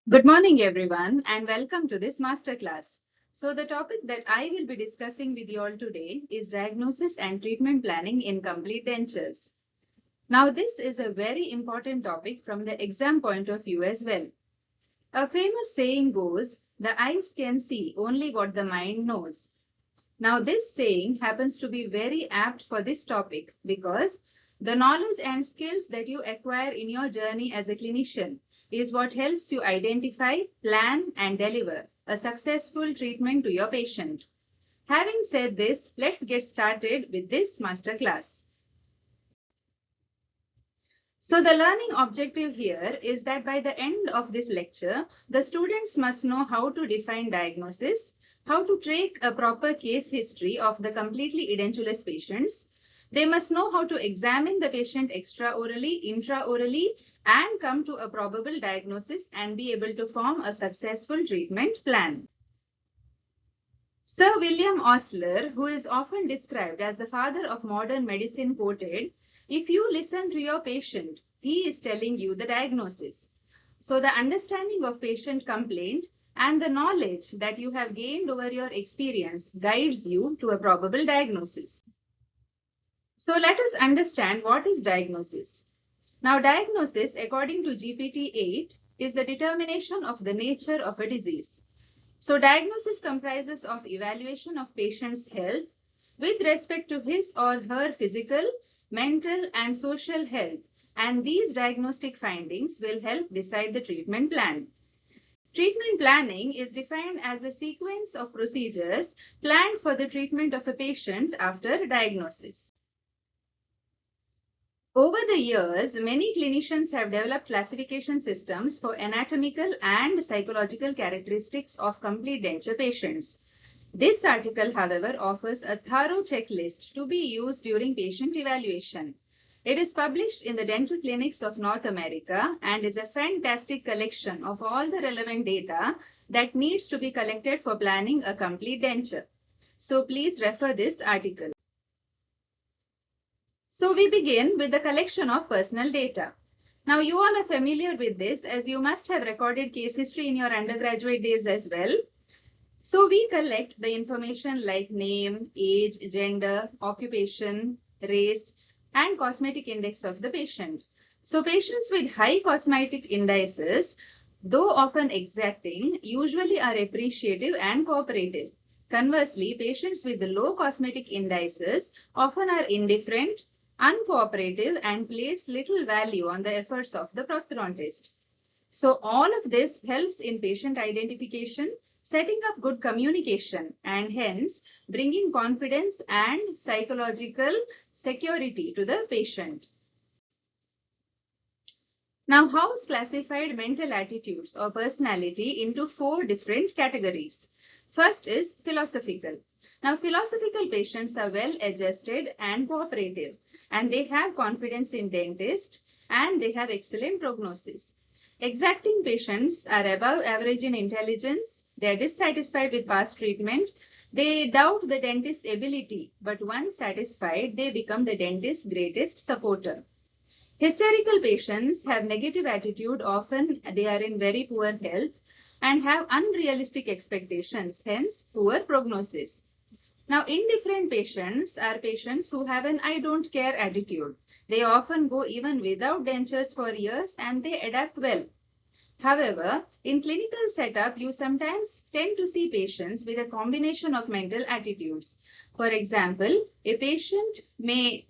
Good morning, everyone, and welcome to this masterclass. So the topic that I will be discussing with you all today is diagnosis and treatment planning in complete dentures. Now, this is a very important topic from the exam point of view as well. A famous saying goes, the eyes can see only what the mind knows. Now, this saying happens to be very apt for this topic because the knowledge and skills that you acquire in your journey as a clinician is what helps you identify, plan, and deliver a successful treatment to your patient. Having said this, let's get started with this masterclass. So the learning objective here is that by the end of this lecture, the students must know how to define diagnosis, how to take a proper case history of the completely edentulous patients. They must know how to examine the patient extraorally, intraorally, and come to a probable diagnosis and be able to form a successful treatment plan. Sir William Osler, who is often described as the father of modern medicine, quoted, "If you listen to your patient, he is telling you the diagnosis." So the understanding of patient complaint and the knowledge that you have gained over your experience guides you to a probable diagnosis. So let us understand what is diagnosis. Now, diagnosis, according to GPT-8, is the determination of the nature of a disease. So diagnosis comprises of evaluation of patient's health with respect to his or her physical, mental, and social health, and these diagnostic findings will help decide the treatment plan. Treatment planning is defined as a sequence of procedures planned for the treatment of a patient after diagnosis. Over the years, many clinicians have developed classification systems for anatomical and psychological characteristics of complete denture patients. This article, however, offers a thorough checklist to be used during patient evaluation. It is published in the Dental Clinics of North America and is a fantastic collection of all the relevant data that needs to be collected for planning a complete denture. So please refer this article. So we begin with the collection of personal data. Now you all are familiar with this as you must have recorded case history in your undergraduate days as well. So we collect the information like name, age, gender, occupation, race, and cosmetic index of the patient. So patients with high cosmetic indices, though often exacting, usually are appreciative and cooperative. Conversely, patients with low cosmetic indices often are indifferent, uncooperative, and place little value on the efforts of the prosthodontist. So all of this helps in patient identification, setting up good communication, and hence bringing confidence and psychological security to the patient. Now, House classified mental attitudes or personality into 4 different categories. First is philosophical. Now, philosophical patients are well adjusted and cooperative, and they have confidence in dentist, and they have excellent prognosis. Exacting patients are above average in intelligence, they are dissatisfied with past treatment, they doubt the dentist's ability, but once satisfied, they become the dentist's greatest supporter. Hysterical patients have negative attitude, often they are in very poor health and have unrealistic expectations, hence poor prognosis. Now, indifferent patients are patients who have an I don't care attitude. They often go even without dentures for years and they adapt well. However, in clinical setup, you sometimes tend to see patients with a combination of mental attitudes. For example, a patient may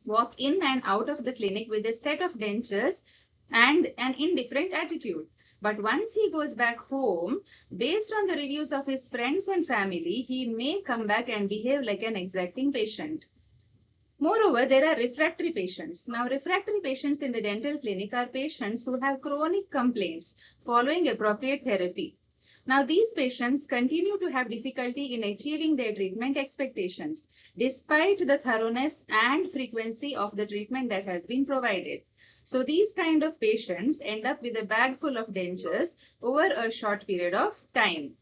walk in and out of the clinic with a set of dentures and an indifferent attitude. But once he goes back home, based on the reviews of his friends and family, he may come back and behave like an exacting patient. Moreover, there are refractory patients. Now, refractory patients in the dental clinic are patients who have chronic complaints following appropriate therapy. Now, these patients continue to have difficulty in achieving their treatment expectations, despite the thoroughness and frequency of the treatment that has been provided. So these kind of patients end up with a bag full of dentures over a short period of time.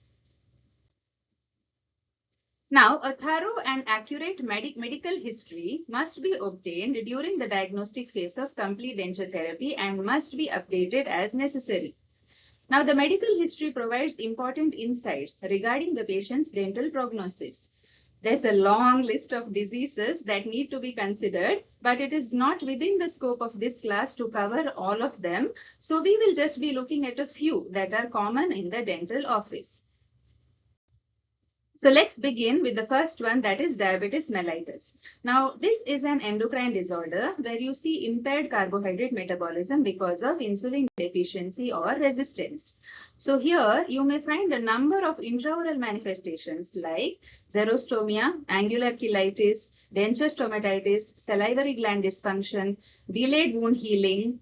Now, a thorough and accurate medical history must be obtained during the diagnostic phase of complete denture therapy and must be updated as necessary. Now, the medical history provides important insights regarding the patient's dental prognosis. There's a long list of diseases that need to be considered, but it is not within the scope of this class to cover all of them. So we will just be looking at a few that are common in the dental office. So let's begin with the first one, that is diabetes mellitus. Now, this is an endocrine disorder where you see impaired carbohydrate metabolism because of insulin deficiency or resistance. So here you may find a number of intraoral manifestations like xerostomia, angular cheilitis, denture stomatitis, salivary gland dysfunction, delayed wound healing.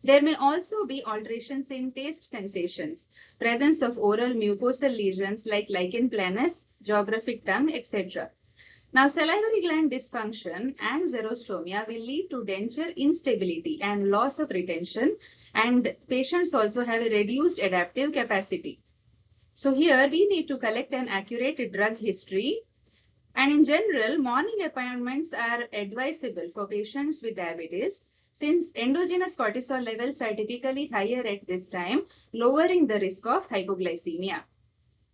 There may also be alterations in taste sensations, presence of oral mucosal lesions like lichen planus, geographic tongue, etc. Now, salivary gland dysfunction and xerostomia will lead to denture instability and loss of retention, and patients also have a reduced adaptive capacity. So here we need to collect an accurate drug history, and in general, morning appointments are advisable for patients with diabetes since endogenous cortisol levels are typically higher at this time, lowering the risk of hypoglycemia.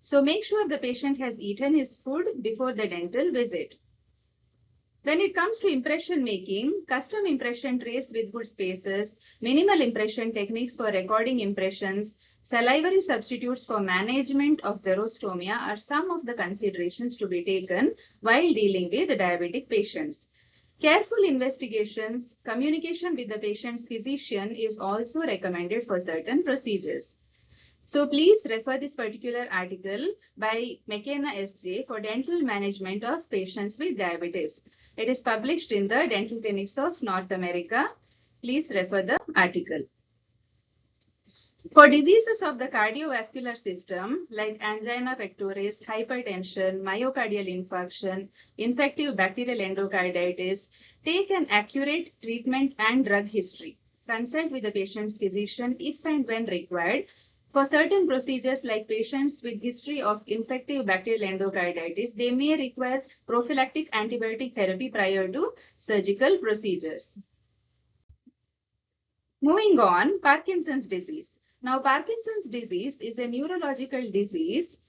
So make sure the patient has eaten his food before the dental visit. When it comes to impression making, custom impression trays with good spaces, minimal impression techniques for recording impressions, salivary substitutes for management of xerostomia are some of the considerations to be taken while dealing with diabetic patients. Careful investigations, communication with the patient's physician is also recommended for certain procedures. So please refer this particular article by McKenna S.J. for dental management of patients with diabetes. It is published in the Dental Clinics of North America. Please refer the article. For diseases of the cardiovascular system like angina pectoris, hypertension, myocardial infarction, infective bacterial endocarditis, take an accurate treatment and drug history. Consult with the patient's physician if and when required. For certain procedures like patients with history of infective bacterial endocarditis, they may require prophylactic antibiotic therapy prior to surgical procedures. Moving on, Parkinson's disease. Now, Parkinson's disease is a neurological disease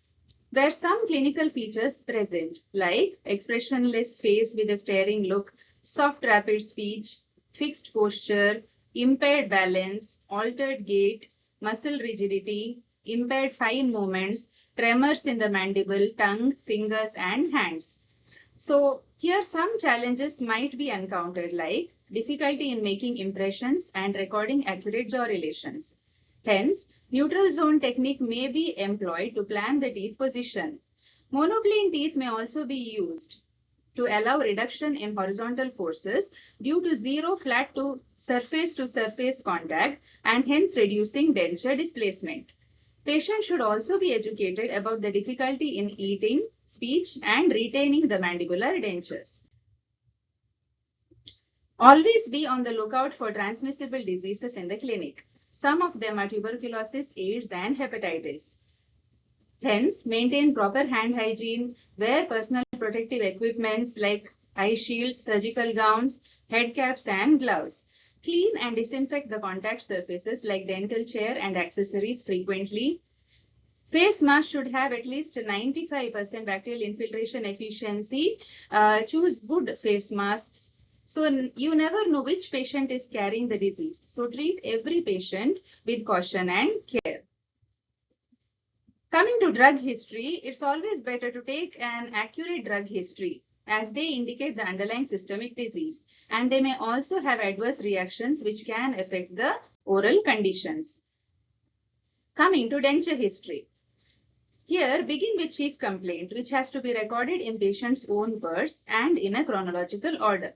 where some clinical features present like expressionless face with a staring look, soft rapid speech, fixed posture, impaired balance, altered gait, muscle rigidity, impaired fine movements, tremors in the mandible, tongue, fingers, and hands. So here some challenges might be encountered like difficulty in making impressions and recording accurate jaw relations. Hence, neutral zone technique may be employed to plan the teeth position. Monoplane teeth may also be used to allow reduction in horizontal forces due to zero flat to surface contact and hence reducing denture displacement. Patients should also be educated about the difficulty in eating, speech, and retaining the mandibular dentures. Always be on the lookout for transmissible diseases in the clinic. Some of them are tuberculosis, AIDS, and hepatitis. Hence, maintain proper hand hygiene, wear personal protective equipments like eye shields, surgical gowns, head caps, and gloves. Clean and disinfect the contact surfaces like dental chair and accessories frequently. Face mask should have at least 95% bacterial infiltration efficiency. Choose good face masks. So you never know which patient is carrying the disease. So treat every patient with caution and care. Coming to drug history, it's always better to take an accurate drug history as they indicate the underlying systemic disease, and they may also have adverse reactions which can affect the oral conditions. Coming to denture history. Here, begin with chief complaint, which has to be recorded in patient's own words and in a chronological order.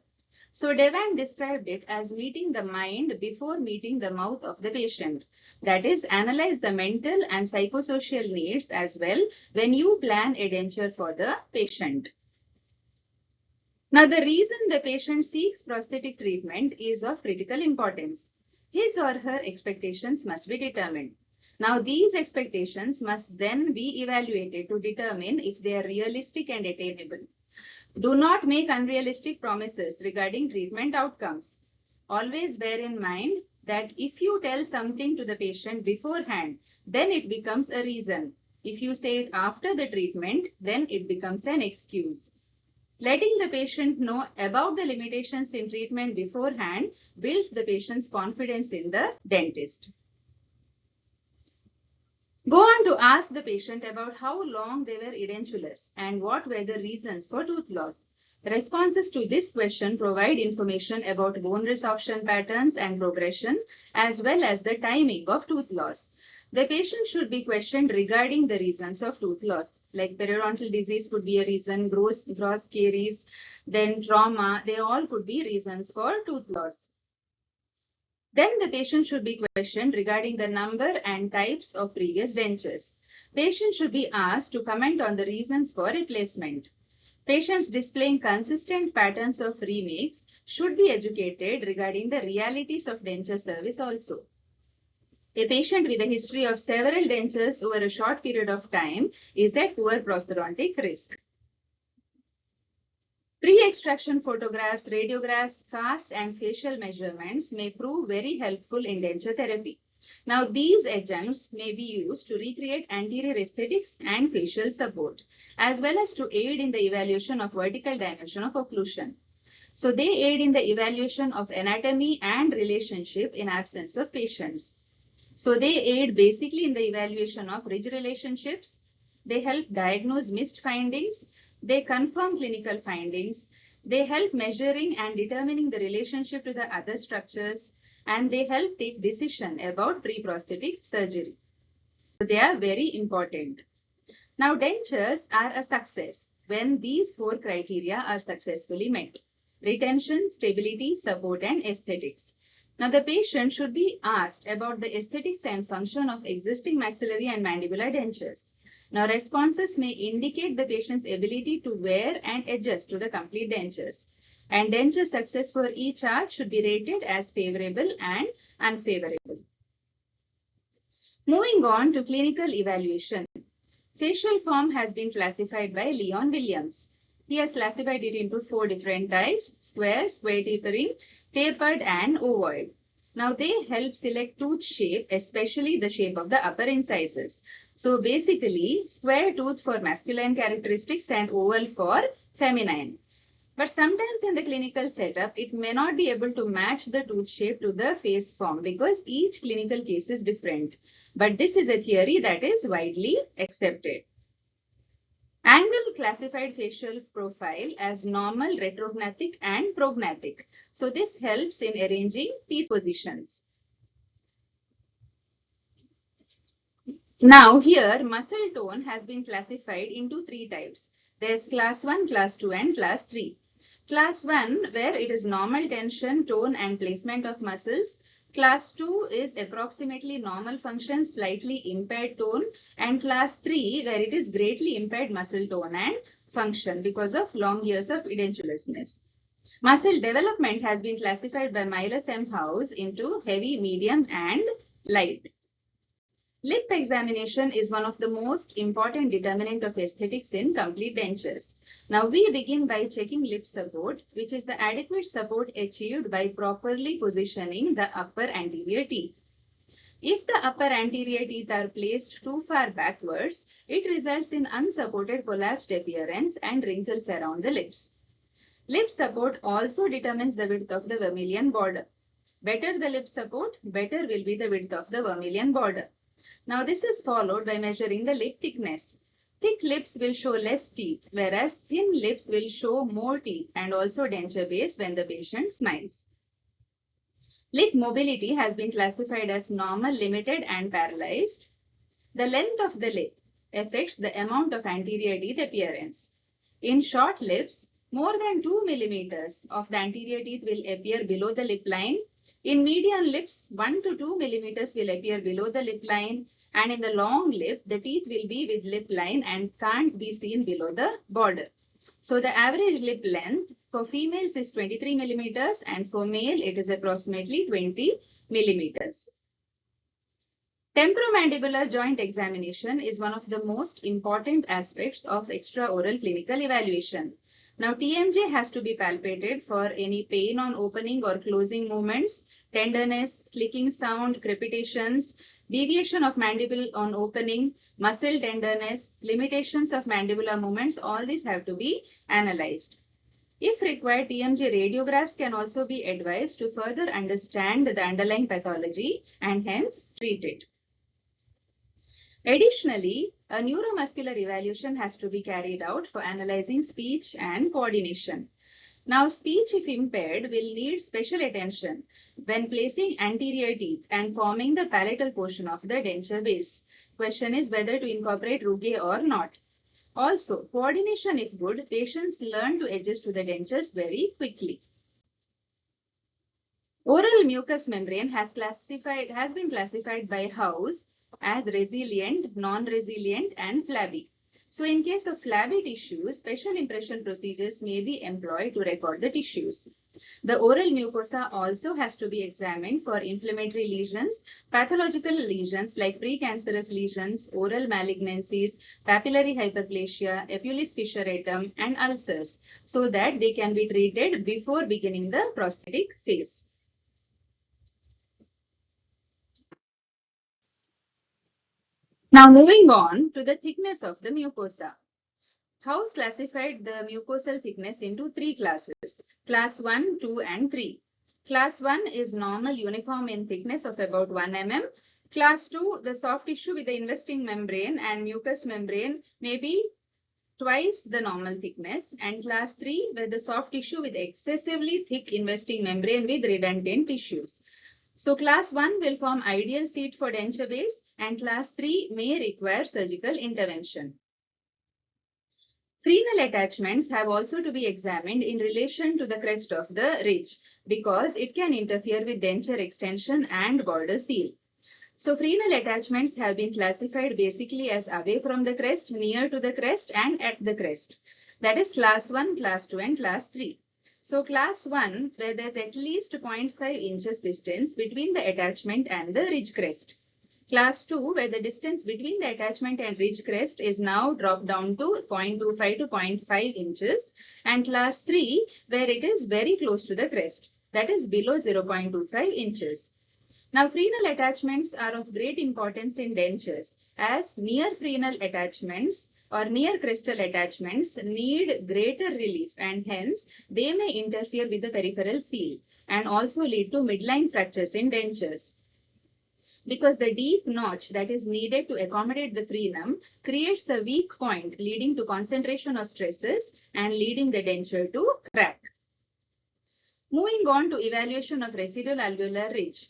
So Devan described it as meeting the mind before meeting the mouth of the patient. That is, analyze the mental and psychosocial needs as well when you plan a denture for the patient. Now, the reason the patient seeks prosthetic treatment is of critical importance. His or her expectations must be determined. Now, these expectations must then be evaluated to determine if they are realistic and attainable. Do not make unrealistic promises regarding treatment outcomes. Always bear in mind that if you tell something to the patient beforehand, then it becomes a reason. If you say it after the treatment, then it becomes an excuse. Letting the patient know about the limitations in treatment beforehand builds the patient's confidence in the dentist. Go on to ask the patient about how long they were edentulous and what were the reasons for tooth loss. Responses to this question provide information about bone resorption patterns and progression, as well as the timing of tooth loss. The patient should be questioned regarding the reasons of tooth loss, like periodontal disease could be a reason, gross caries, then trauma, they all could be reasons for tooth loss. Then the patient should be questioned regarding the number and types of previous dentures. Patient should be asked to comment on the reasons for replacement. Patients displaying consistent patterns of remakes should be educated regarding the realities of denture service also. A patient with a history of several dentures over a short period of time is at poor prosthodontic risk. Pre-extraction photographs, radiographs, casts, and facial measurements may prove very helpful in denture therapy. Now, these agents may be used to recreate anterior aesthetics and facial support, as well as to aid in the evaluation of vertical dimension of occlusion. So, they aid in the evaluation of anatomy and relationship in absence of patients. So, they aid basically in the evaluation of ridge relationships. They help diagnose missed findings. They confirm clinical findings. They help measuring and determining the relationship to the other structures, and they help take decision about pre-prosthetic surgery. So they are very important. Now, dentures are a success when these 4 criteria are successfully met: retention, stability, support, and aesthetics. Now, the patient should be asked about the aesthetics and function of existing maxillary and mandibular dentures. Now, responses may indicate the patient's ability to wear and adjust to the complete dentures. And denture success for each chart should be rated as favorable and unfavorable. Moving on to clinical evaluation. Facial form has been classified by Leon Williams. He has classified it into 4 different types: square, square tapering, tapered, and ovoid. Now, they help select tooth shape, especially the shape of the upper incisors. So, basically, square tooth for masculine characteristics and oval for feminine. But sometimes in the clinical setup, it may not be able to match the tooth shape to the face form because each clinical case is different. But this is a theory that is widely accepted. Angle classified facial profile as normal, retrognathic, and prognathic. So this helps in arranging teeth positions. Now here, muscle tone has been classified into 3 types. There's class 1, class 2, and class 3. Class 1, where it is normal tension, tone, and placement of muscles. Class 2 is approximately normal function, slightly impaired tone, and class 3 where it is greatly impaired muscle tone and function because of long years of edentulousness. Muscle development has been classified by Miles M. House into heavy, medium, and light. Lip examination is one of the most important determinant of aesthetics in complete dentures. Now we begin by checking lip support, which is the adequate support achieved by properly positioning the upper anterior teeth. If the upper anterior teeth are placed too far backwards, it results in unsupported collapsed appearance and wrinkles around the lips. Lip support also determines the width of the vermilion border. Better the lip support, better will be the width of the vermilion border. Now this is followed by measuring the lip thickness. Thick lips will show less teeth, whereas thin lips will show more teeth and also denture base when the patient smiles. Lip mobility has been classified as normal, limited, and paralyzed. The length of the lip affects the amount of anterior teeth appearance. In short lips, more than 2 millimeters of the anterior teeth will appear below the lip line. In median lips, 1 to 2 millimeters will appear below the lip line. And in the long lip, the teeth will be with lip line and can't be seen below the border. So the average lip length for females is 23 millimeters and for male it is approximately 20 millimeters. Temporomandibular joint examination is one of the most important aspects of extraoral clinical evaluation. Now TMJ has to be palpated for any pain on opening or closing movements. tenderness, clicking sound, crepitations, deviation of mandible on opening, muscle tenderness, limitations of mandibular movements, all these have to be analyzed. If required, TMJ radiographs can also be advised to further understand the underlying pathology and hence treat it. Additionally, a neuromuscular evaluation has to be carried out for analyzing speech and coordination. Now, speech, if impaired, will need special attention when placing anterior teeth and forming the palatal portion of the denture base. Question is whether to incorporate Ruge or not. Also, coordination if good, patients learn to adjust to the dentures very quickly. Oral mucous membrane has been classified by House as resilient, non-resilient, and flabby. So in case of flabby tissues, special impression procedures may be employed to record the tissues. The oral mucosa also has to be examined for inflammatory lesions, pathological lesions like precancerous lesions, oral malignancies, papillary hyperplasia, epulis fissuratum, and ulcers, so that they can be treated before beginning the prosthetic phase. Now moving on to the thickness of the mucosa. House classified the mucosal thickness into three classes, class 1, 2 and 3. Class 1 is normal uniform in thickness of about 1 mm. Class 2, the soft tissue with the investing membrane and mucous membrane may be twice the normal thickness, and class 3 where the soft tissue with excessively thick investing membrane with redundant tissues. So class 1 will form ideal seat for denture base and class 3 may require surgical intervention. Frenal attachments have also to be examined in relation to the crest of the ridge because it can interfere with denture extension and border seal. So frenal attachments have been classified basically as away from the crest, near to the crest and at the crest. That is class 1, class 2 and class 3. So class 1 where there is at least 0.5 inches distance between the attachment and the ridge crest. Class 2 where the distance between the attachment and ridge crest is now dropped down to 0.25 to 0.5 inches, and class 3 where it is very close to the crest, that is below 0.25 inches. Now frenal attachments are of great importance in dentures as near frenal attachments or near crestal attachments need greater relief and hence they may interfere with the peripheral seal and also lead to midline fractures in dentures. Because the deep notch that is needed to accommodate the frenum creates a weak point leading to concentration of stresses and leading the denture to crack. Moving on to evaluation of residual alveolar ridge.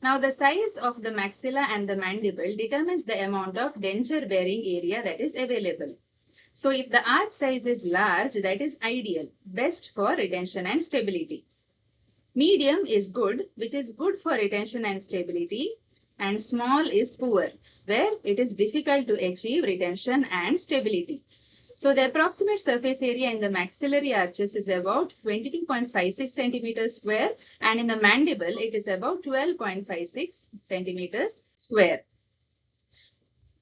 Now the size of the maxilla and the mandible determines the amount of denture bearing area that is available. So if the arch size is large, that is ideal, best for retention and stability. Medium is good, which is good for retention and stability, and small is poor, where it is difficult to achieve retention and stability. So the approximate surface area in the maxillary arches is about 22.56 centimeters square, and in the mandible it is about 12.56 centimeters square.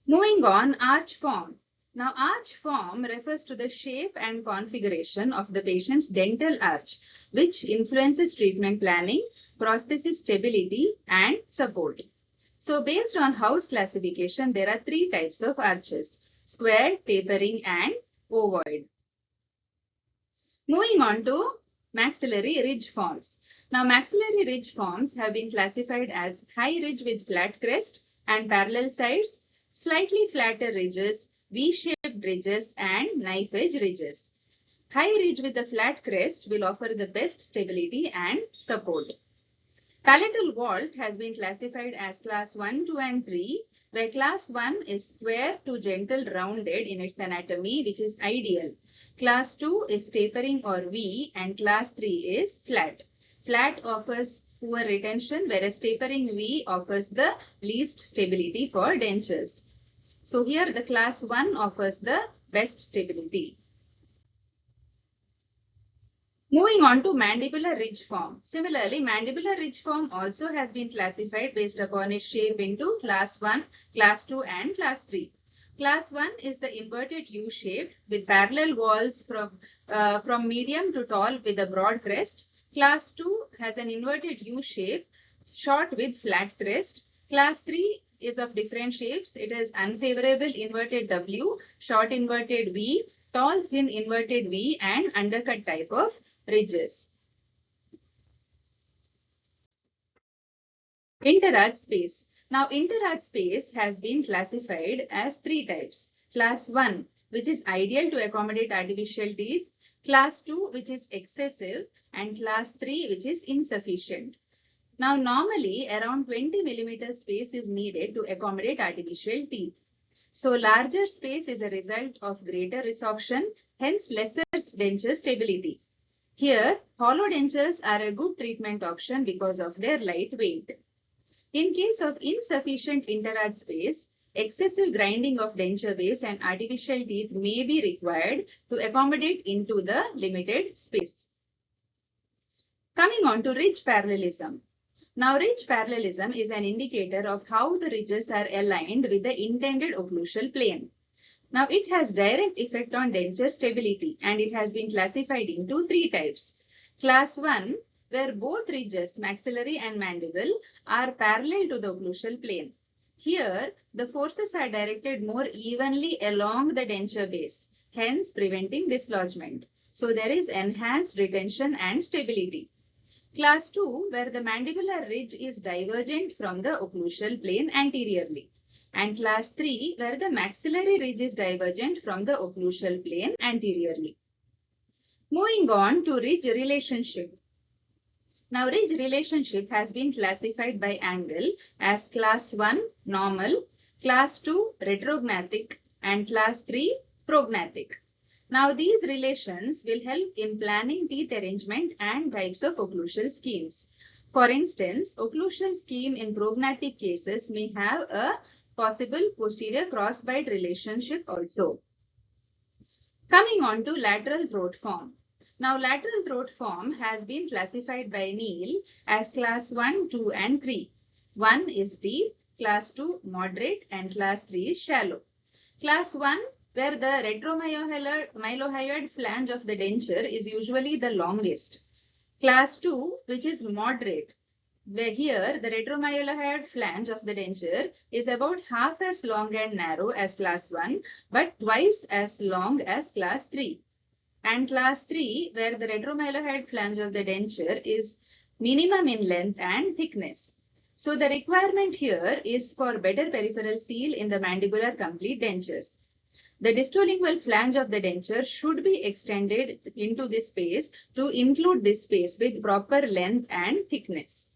Moving on, arch form. Now arch form refers to the shape and configuration of the patient's dental arch, which influences treatment planning, prosthesis stability and support. So based on House classification, there are three types of arches: square, tapering and ovoid. Moving on to maxillary ridge forms. Now maxillary ridge forms have been classified as high ridge with flat crest and parallel sides, slightly flatter ridges, V-shaped ridges and knife edge ridges. High ridge with a flat crest will offer the best stability and support. Palatal vault has been classified as class 1, 2 and 3, where class 1 is square to gentle rounded in its anatomy, which is ideal. Class 2 is tapering or V and class 3 is flat. Flat offers poor retention, whereas tapering V offers the least stability for dentures. So here the class 1 offers the best stability. Moving on to mandibular ridge form. Similarly, mandibular ridge form also has been classified based upon its shape into class 1, class 2 and class 3. Class 1 is the inverted U shape with parallel walls from medium to tall with a broad crest. Class 2 has an inverted U shape, short with flat crest. Class 3 is of different shapes. It is unfavorable inverted W, short inverted V, tall thin inverted V, and undercut type of ridges. Interarch space. Now, interarch space has been classified as three types. Class 1, which is ideal to accommodate artificial teeth. Class 2, which is excessive. And Class 3, which is insufficient. Now, normally, around 20 millimeter space is needed to accommodate artificial teeth. So, larger space is a result of greater resorption, hence lesser denture stability. Here, hollow dentures are a good treatment option because of their light weight. In case of insufficient interarch space, excessive grinding of denture base and artificial teeth may be required to accommodate into the limited space. Coming on to ridge parallelism. Now, ridge parallelism is an indicator of how the ridges are aligned with the intended occlusal plane. Now, it has direct effect on denture stability and it has been classified into three types. Class 1, where both ridges, maxillary and mandible, are parallel to the occlusal plane. Here, the forces are directed more evenly along the denture base, hence preventing dislodgement. So, there is enhanced retention and stability. Class 2, where the mandibular ridge is divergent from the occlusal plane anteriorly. And Class 3, where the maxillary ridge is divergent from the occlusal plane anteriorly. Moving on to ridge relationship. Now, ridge relationship has been classified by angle as Class 1 normal, Class 2 retrognathic, and Class 3 prognathic. Now, these relations will help in planning teeth arrangement and types of occlusal schemes. For instance, occlusal scheme in prognathic cases may have a possible posterior crossbite relationship also. Coming on to lateral throat form. Now, lateral throat form has been classified by Neal as Class 1, 2, and 3. 1 is deep, Class 2 moderate, and Class 3 is shallow. Class 1, where the retromylohyoid flange of the denture is usually the longest. Class 2, which is moderate, where here the retromylohyoid flange of the denture is about half as long and narrow as Class 1, but twice as long as Class 3. And Class 3, where the retromylohyoid flange of the denture is minimum in length and thickness. So the requirement here is for better peripheral seal in the mandibular complete dentures. The distolingual flange of the denture should be extended into this space to include this space with proper length and thickness.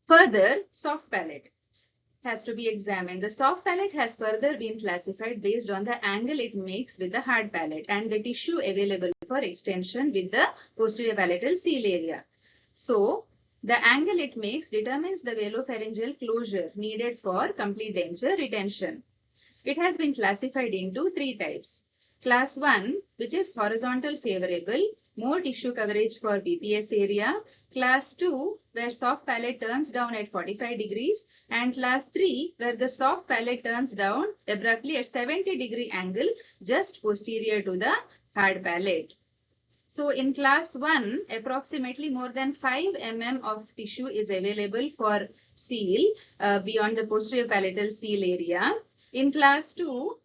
Further, soft palate has to be examined. The soft palate has further been classified based on the angle it makes with the hard palate and the tissue available for extension with the posterior palatal seal area. So, the angle it makes determines the velopharyngeal closure needed for complete denture retention. It has been classified into three types. Class 1, which is horizontal favorable, more tissue coverage for BPS area. Class 2, where soft palate turns down at 45 degrees. And Class 3, where the soft palate turns down abruptly at 70-degree angle just posterior to the hard palate. So in Class 1, approximately more than 5 mm of tissue is available for seal beyond the posterior palatal seal area. In Class 2,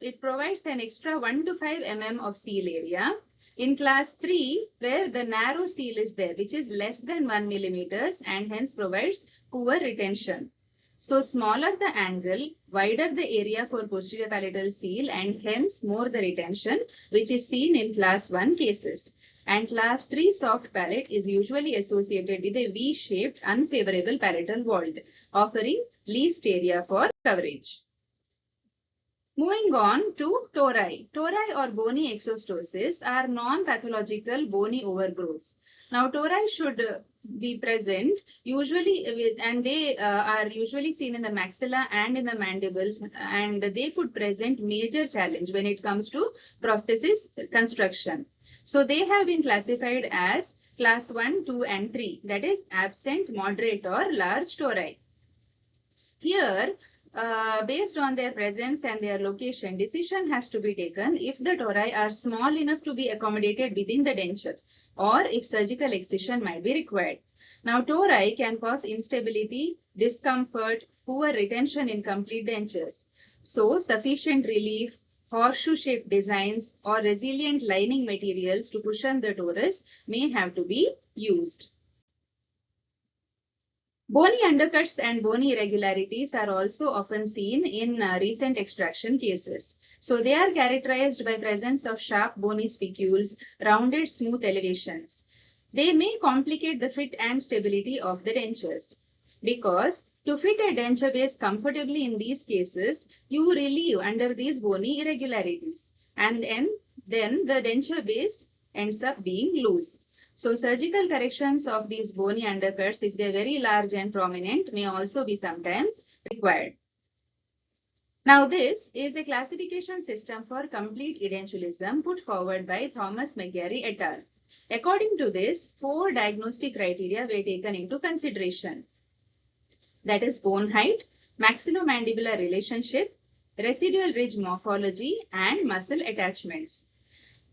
it provides an extra 1 to 5 mm of seal area. In Class 3, where the narrow seal is there, which is less than 1 millimeters and hence provides poor retention. So, smaller the angle, wider the area for posterior palatal seal and hence more the retention, which is seen in Class 1 cases. And Class 3 soft palate is usually associated with a V-shaped unfavorable palatal vault, offering least area for coverage. Moving on to tori. Tori or bony exostosis are non-pathological bony overgrowths. Now, tori should be present usually and they are usually seen in the maxilla and in the mandibles, and they could present major challenge when it comes to prosthesis construction. So, they have been classified as Class 1, 2, and 3, that is absent, moderate, or large tori. Here, Based on their presence and their location, decision has to be taken if the tori are small enough to be accommodated within the denture or if surgical excision might be required. Now, tori can cause instability, discomfort, poor retention in complete dentures. So, sufficient relief, horseshoe-shaped designs, or resilient lining materials to cushion the torus may have to be used. Bony undercuts and bony irregularities are also often seen in recent extraction cases. So they are characterized by presence of sharp bony spicules, rounded smooth elevations. They may complicate the fit and stability of the dentures because to fit a denture base comfortably in these cases, you relieve under these bony irregularities and then the denture base ends up being loose. So surgical corrections of these bony undercuts, if they're very large and prominent, may also be sometimes required. Now this is a classification system for complete edentulism put forward by Thomas McGarry et al. According to this, 4 diagnostic criteria were taken into consideration. That is bone height, maxillomandibular relationship, residual ridge morphology, and muscle attachments.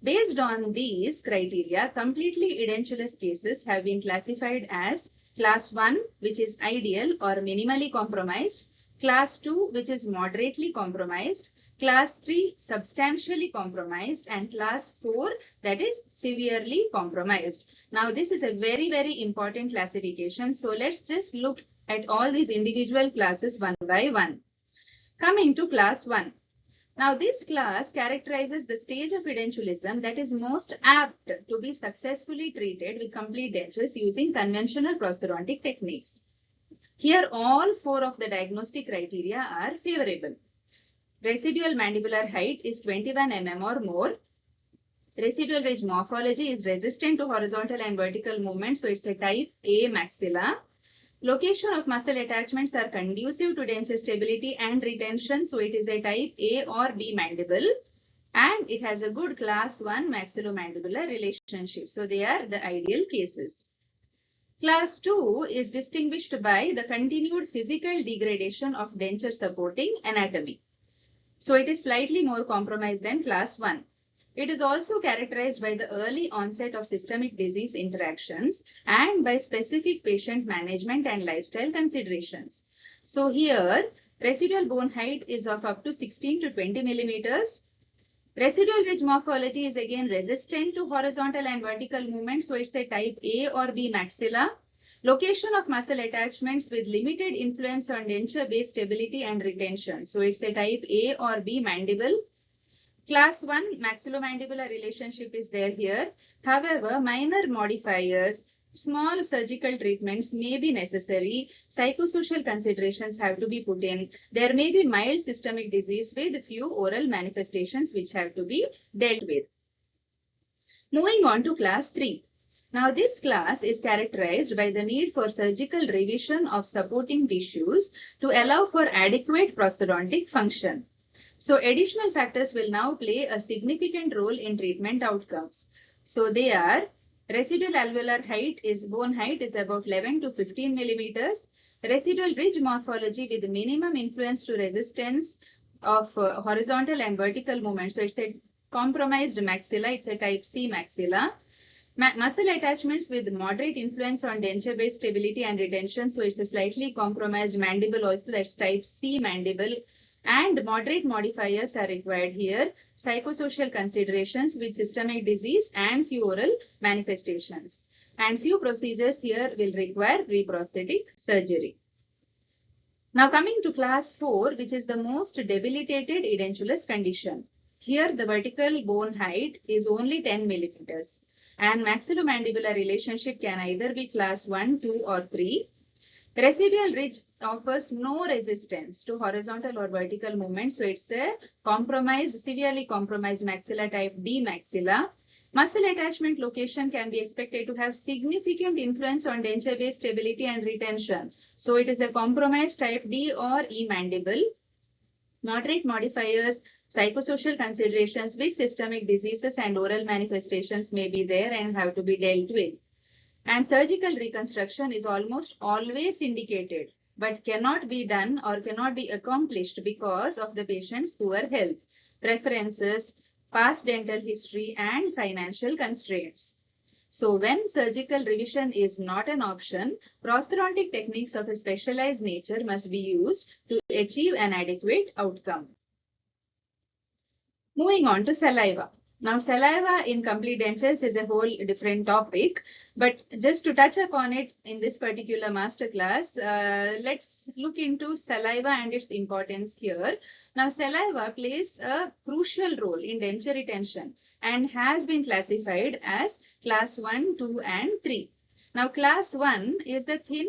Based on these criteria, completely edentulous cases have been classified as class 1, which is ideal or minimally compromised, class 2, which is moderately compromised, class 3, substantially compromised, and class 4, that is severely compromised. Now, this is a very, very important classification. So, let's just look at all these individual classes one by one. Coming to class 1. Now, this class characterizes the stage of edentulism that is most apt to be successfully treated with complete dentures using conventional prosthodontic techniques. Here, all 4 of the diagnostic criteria are favorable. Residual mandibular height is 21 mm or more. Residual ridge morphology is resistant to horizontal and vertical movement, so it's a type A maxilla. Location of muscle attachments are conducive to denture stability and retention, so it is a type A or B mandible, and it has a good class 1 maxillomandibular relationship. So they are the ideal cases. Class 2 is distinguished by the continued physical degradation of denture supporting anatomy. So it is slightly more compromised than class 1. It is also characterized by the early onset of systemic disease interactions and by specific patient management and lifestyle considerations. So here, residual bone height is of up to 16 to 20 millimeters. Residual ridge morphology is again resistant to horizontal and vertical movement, so it's a type A or B maxilla. Location of muscle attachments with limited influence on denture base stability and retention, so it's a type A or B mandible. Class 1 maxillomandibular relationship is there here. However, minor modifiers, small surgical treatments may be necessary. Psychosocial considerations have to be put in. There may be mild systemic disease with few oral manifestations which have to be dealt with. Moving on to class 3. Now, this class is characterized by the need for surgical revision of supporting tissues to allow for adequate prosthodontic function. So additional factors will now play a significant role in treatment outcomes. So they are residual alveolar height bone height is about 11 to 15 millimeters. Residual ridge morphology with minimum influence to resistance of horizontal and vertical movement. So it's a compromised maxilla. It's a type C maxilla. Muscle attachments with moderate influence on denture base stability and retention. So it's a slightly compromised mandible also. That's type C mandible. And moderate modifiers are required here, psychosocial considerations with systemic disease and few oral manifestations. And few procedures here will require reprosthetic surgery. Now coming to class 4, which is the most debilitated edentulous condition. Here the vertical bone height is only 10 millimeters and maxillomandibular relationship can either be class 1, 2 or 3. Residual ridge offers no resistance to horizontal or vertical movement. So it's a severely compromised maxilla type D maxilla. Muscle attachment location can be expected to have significant influence on denture base stability and retention. So it is a compromised type D or E mandible. Moderate modifiers, psychosocial considerations with systemic diseases and oral manifestations may be there and have to be dealt with. And surgical reconstruction is almost always indicated but cannot be done or cannot be accomplished because of the patient's poor health, preferences, past dental history, and financial constraints. So when surgical revision is not an option, prosthodontic techniques of a specialized nature must be used to achieve an adequate outcome. Moving on to saliva. Now, saliva in complete dentures is a whole different topic, but just to touch upon it in this particular masterclass, let's look into saliva and its importance here. Now, saliva plays a crucial role in denture retention and has been classified as class 1, 2, and 3. Now, class 1 is the thin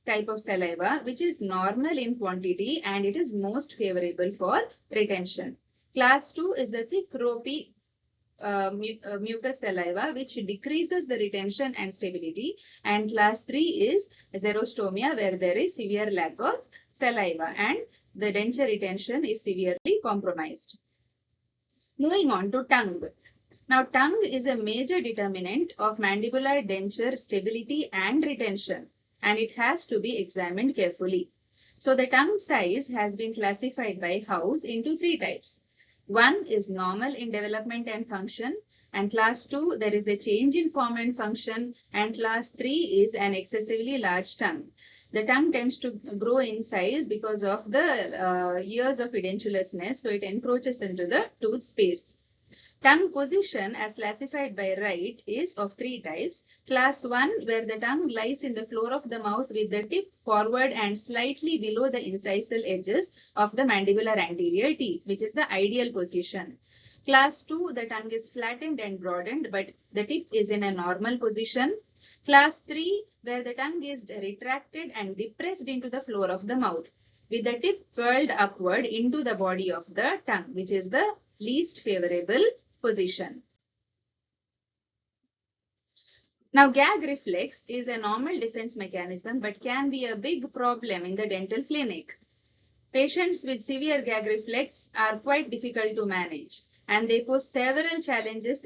type of saliva, which is normal in quantity and it is most favorable for retention. Class 2 is the thick, ropey mucus saliva, which decreases the retention and stability. And class 3 is xerostomia, where there is severe lack of saliva and the denture retention is severely compromised. Moving on to tongue. Now, tongue is a major determinant of mandibular denture stability and retention, and it has to be examined carefully. So, the tongue size has been classified by House into 3 types. One is normal in development and function, and class 2 there is a change in form and function, and class 3 is an excessively large tongue. The tongue tends to grow in size because of the years of edentulousness, so it encroaches into the tooth space. Tongue position as classified by Wright is of 3 types. Class 1, where the tongue lies in the floor of the mouth with the tip forward and slightly below the incisal edges of the mandibular anterior teeth, which is the ideal position. Class 2, the tongue is flattened and broadened, but the tip is in a normal position. Class 3, where the tongue is retracted and depressed into the floor of the mouth, with the tip curled upward into the body of the tongue, which is the least favorable position. Now, gag reflex is a normal defense mechanism but can be a big problem in the dental clinic. Patients with severe gag reflex are quite difficult to manage, and they pose several challenges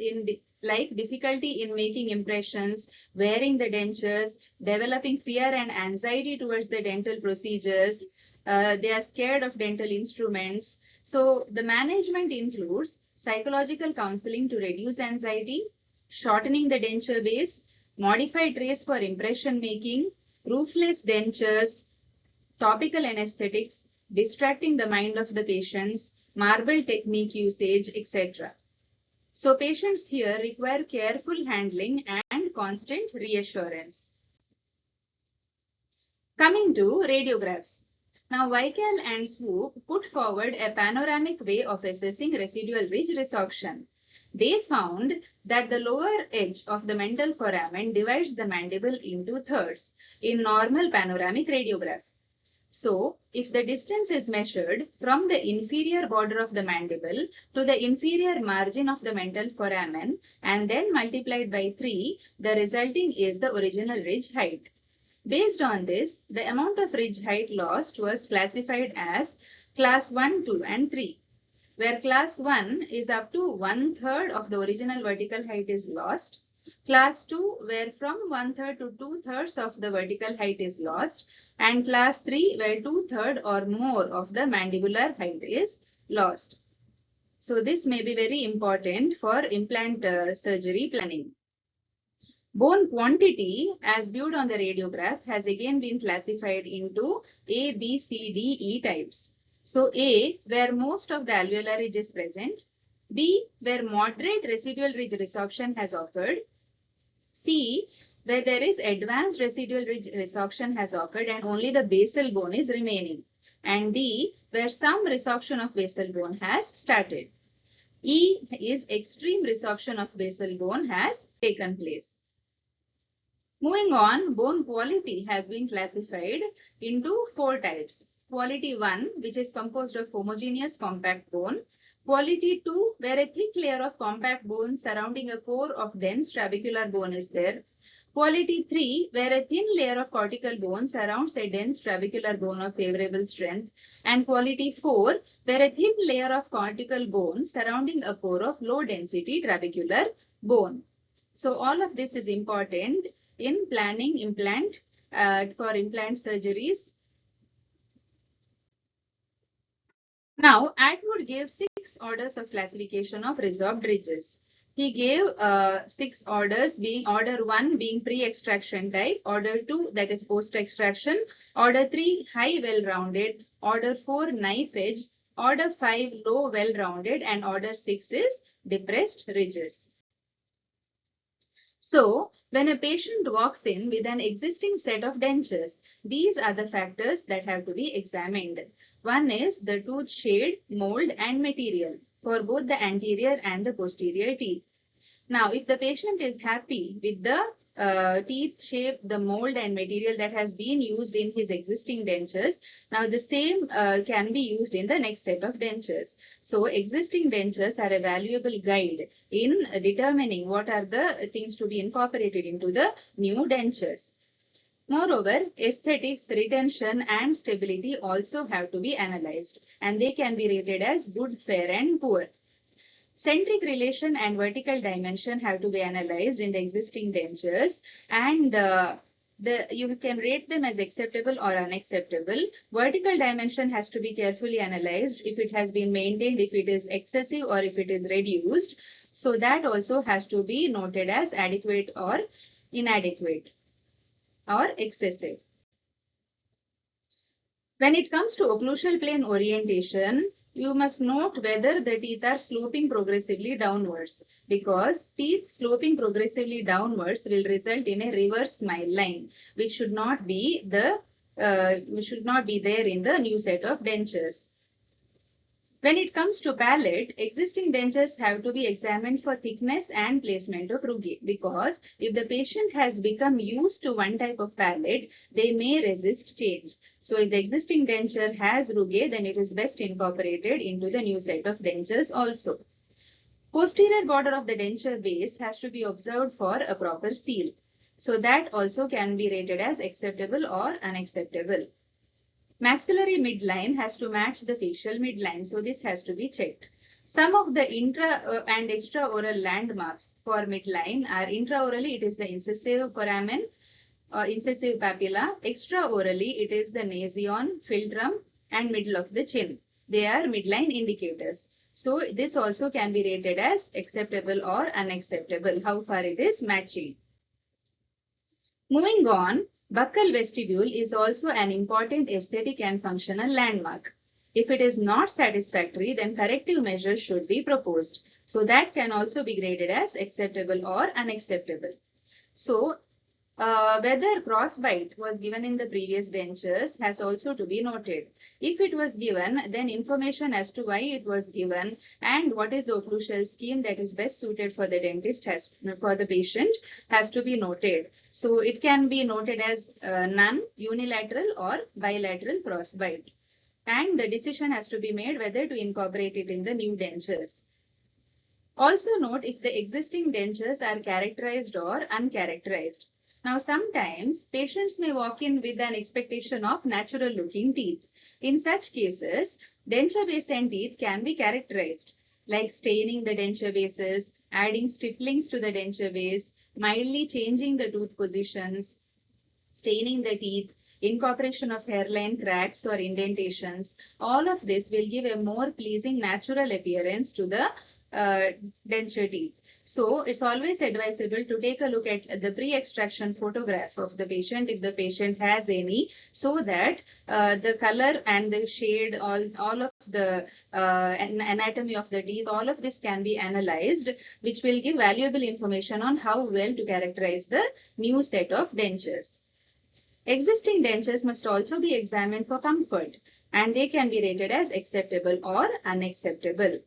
like difficulty in making impressions, wearing the dentures, developing fear and anxiety towards the dental procedures. They are scared of dental instruments. So the management includes psychological counseling to reduce anxiety, shortening the denture base, modified trays for impression making, roofless dentures, topical anesthetics, distracting the mind of the patients, marble technique usage, etc. So patients here require careful handling and constant reassurance. Coming to radiographs. Now, Weichel and Swoop put forward a panoramic way of assessing residual ridge resorption. They found that the lower edge of the mental foramen divides the mandible into thirds in normal panoramic radiograph. So, if the distance is measured from the inferior border of the mandible to the inferior margin of the mental foramen and then multiplied by 3, the resulting is the original ridge height. Based on this, the amount of ridge height lost was classified as class 1, 2, and 3, where class 1 is up to 1/3 of the original vertical height is lost, class 2 where from 1/3 to 2/3 of the vertical height is lost, and class 3 where 2/3 or more of the mandibular height is lost. So this may be very important for implant surgery planning. Bone quantity as viewed on the radiograph has again been classified into A, B, C, D, E types. So A, where most of the alveolar ridge is present, B, where moderate residual ridge resorption has occurred, C, where there is advanced residual ridge resorption has occurred and only the basal bone is remaining, and D, where some resorption of basal bone has started. E is extreme resorption of basal bone has taken place. Moving on, bone quality has been classified into 4 types. Quality 1, which is composed of homogeneous compact bone. Quality 2, where a thick layer of compact bone surrounding a core of dense trabecular bone is there. Quality 3, where a thin layer of cortical bone surrounds a dense trabecular bone of favorable strength. And quality 4, where a thin layer of cortical bone surrounding a core of low density trabecular bone. So all of this is important in planning implant for implant surgeries. Now, Atwood gave 6 orders of classification of resorbed ridges. He gave 6 orders, being order 1 being pre-extraction type, order 2 that is post-extraction, order 3 high well-rounded, order 4 knife edge, order 5 low well-rounded, and order 6 is depressed ridges. So, when a patient walks in with an existing set of dentures, these are the factors that have to be examined. One is the tooth shade, mold, and material for both the anterior and the posterior teeth. Now, if the patient is happy with the teeth shape, the mold and material that has been used in his existing dentures, now the same can be used in the next set of dentures. So, existing dentures are a valuable guide in determining what are the things to be incorporated into the new dentures. Moreover, aesthetics, retention, and stability also have to be analyzed, and they can be rated as good, fair, and poor. Centric relation and vertical dimension have to be analyzed in the existing dentures, and you can rate them as acceptable or unacceptable. Vertical dimension has to be carefully analyzed if it has been maintained, if it is excessive or if it is reduced. So that also has to be noted as adequate or inadequate or excessive. When it comes to occlusal plane orientation, you must note whether the teeth are sloping progressively downwards, because teeth sloping progressively downwards will result in a reverse smile line, which should not be there in the new set of dentures. When it comes to palate, existing dentures have to be examined for thickness and placement of rugae, because if the patient has become used to one type of palate, they may resist change. So if the existing denture has rugae, then it is best incorporated into the new set of dentures also. Posterior border of the denture base has to be observed for a proper seal. So that also can be rated as acceptable or unacceptable. Maxillary midline has to match the facial midline, so this has to be checked. Some of the intra and extraoral landmarks for midline are: intraorally it is the incisive foramen, incisive papilla; extraorally it is the nasion, philtrum, and middle of the chin. They are midline indicators. So this also can be rated as acceptable or unacceptable, how far it is matching. Moving on, buccal vestibule is also an important aesthetic and functional landmark. If it is not satisfactory, then corrective measures should be proposed. So that can also be graded as acceptable or unacceptable. So whether crossbite was given in the previous dentures has also to be noted. If it was given, then information as to why it was given and what is the occlusal scheme that is best suited for the dentist for the patient has to be noted. So it can be noted as none, unilateral, or bilateral crossbite. And the decision has to be made whether to incorporate it in the new dentures. Also note if the existing dentures are characterized or uncharacterized. Now, sometimes patients may walk in with an expectation of natural looking teeth. In such cases, denture base and teeth can be characterized, like staining the denture bases, adding stipplings to the denture base, mildly changing the tooth positions, staining the teeth, incorporation of hairline cracks or indentations. All of this will give a more pleasing natural appearance to the denture teeth. So it's always advisable to take a look at the pre-extraction photograph of the patient if the patient has any, so that the color and the shade, all of the anatomy of the teeth, all of this can be analyzed, which will give valuable information on how well to characterize the new set of dentures. Existing dentures must also be examined for comfort, and they can be rated as acceptable or unacceptable.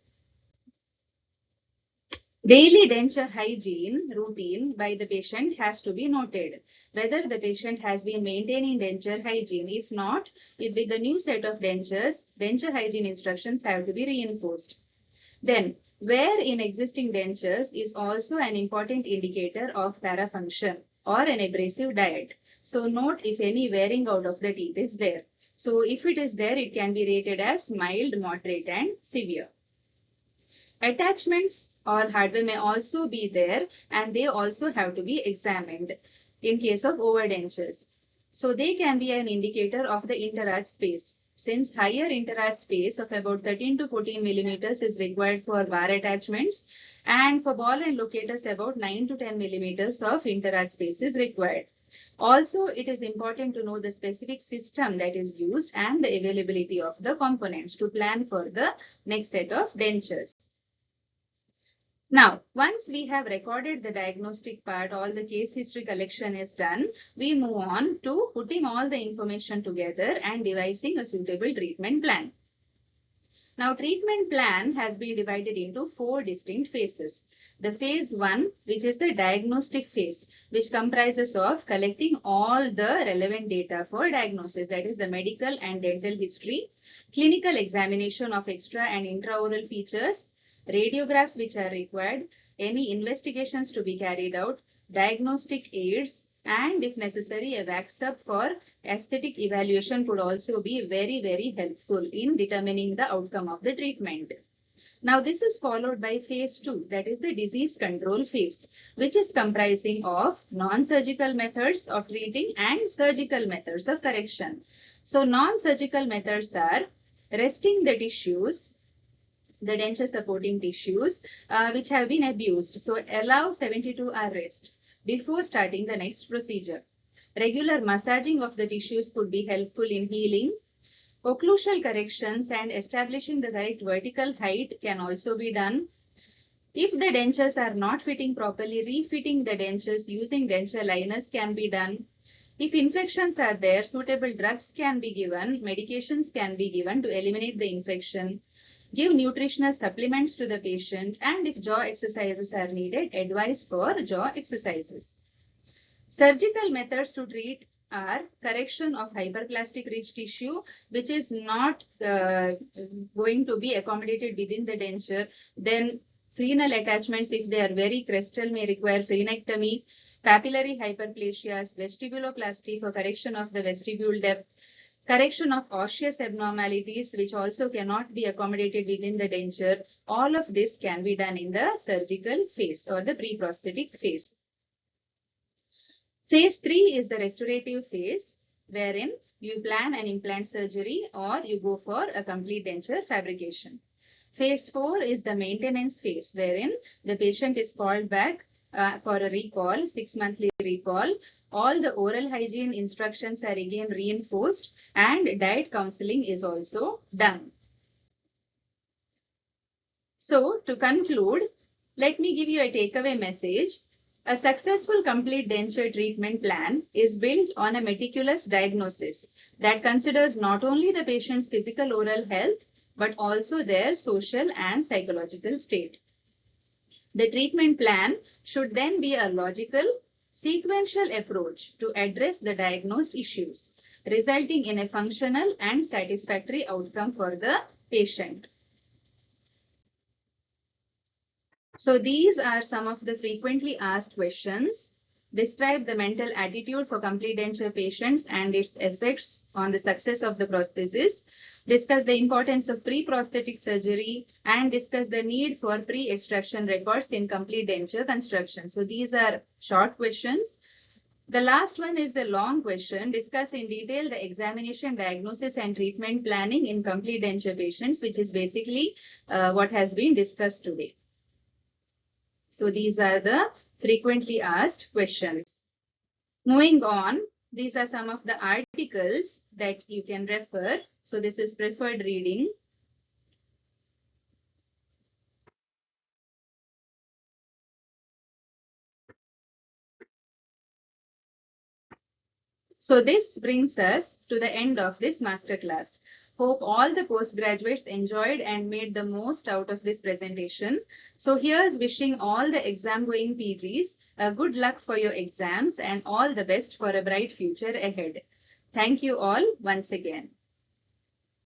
Daily denture hygiene routine by the patient has to be noted, whether the patient has been maintaining denture hygiene. If not, with the new set of dentures, denture hygiene instructions have to be reinforced. Then, wear in existing dentures is also an important indicator of parafunction or an abrasive diet. So note if any wearing out of the teeth is there. So if it is there, it can be rated as mild, moderate, and severe. Attachments or hardware may also be there, and they also have to be examined in case of overdentures. So they can be an indicator of the interarch space. since higher interarch space of about 13 to 14 millimeters is required for bar attachments, and for ball and locators about 9 to 10 millimeters of interarch space is required. Also, it is important to know the specific system that is used and the availability of the components to plan for the next set of dentures. Now, once we have recorded the diagnostic part, all the case history collection is done, we move on to putting all the information together and devising a suitable treatment plan. Now, treatment plan has been divided into 4 distinct phases. The phase 1, which is the diagnostic phase, which comprises of collecting all the relevant data for diagnosis, that is the medical and dental history, clinical examination of extra and intraoral features, radiographs which are required, any investigations to be carried out, diagnostic aids, and if necessary, a wax-up for aesthetic evaluation could also be very, very helpful in determining the outcome of the treatment. Now, this is followed by phase 2, that is the disease control phase, which is comprising of non-surgical methods of treating and surgical methods of correction. So, non-surgical methods are resting the tissues, the denture supporting tissues which have been abused. So, allow 72-hour rest before starting the next procedure. Regular massaging of the tissues could be helpful in healing. Occlusal corrections and establishing the correct vertical height can also be done. If the dentures are not fitting properly, refitting the dentures using denture liners can be done. If infections are there, suitable drugs can be given, medications can be given to eliminate the infection. Give nutritional supplements to the patient, and if jaw exercises are needed, advise for jaw exercises. Surgical methods to treat are correction of hyperplastic rich tissue, which is not going to be accommodated within the denture. Then frenal attachments, if they are very crestal, may require frenectomy. Papillary hyperplasias, vestibuloplasty for correction of the vestibule depth. Correction of osseous abnormalities, which also cannot be accommodated within the denture. All of this can be done in the surgical phase or the pre-prosthetic phase. Phase 3 is the restorative phase, wherein you plan an implant surgery or you go for a complete denture fabrication. Phase 4 is the maintenance phase, wherein the patient is called back for a recall, 6-monthly recall. All the oral hygiene instructions are again reinforced and diet counseling is also done. So, to conclude, let me give you a takeaway message. A successful complete denture treatment plan is built on a meticulous diagnosis that considers not only the patient's physical oral health, but also their social and psychological state. The treatment plan should then be a logical, sequential approach to address the diagnosed issues, resulting in a functional and satisfactory outcome for the patient. So these are some of the frequently asked questions. Describe the mental attitude for complete denture patients and its effects on the success of the prosthesis. Discuss the importance of pre-prosthetic surgery and discuss the need for pre-extraction records in complete denture construction. So these are short questions. The last one is a long question. Discuss in detail the examination, diagnosis and treatment planning in complete denture patients, which is basically what has been discussed today. So these are the frequently asked questions. Moving on, these are some of the articles that you can refer. So this is preferred reading. So this brings us to the end of this masterclass. Hope all the postgraduates enjoyed and made the most out of this presentation. So here's wishing all the exam going PGs good luck for your exams and all the best for a bright future ahead. Thank you all once again.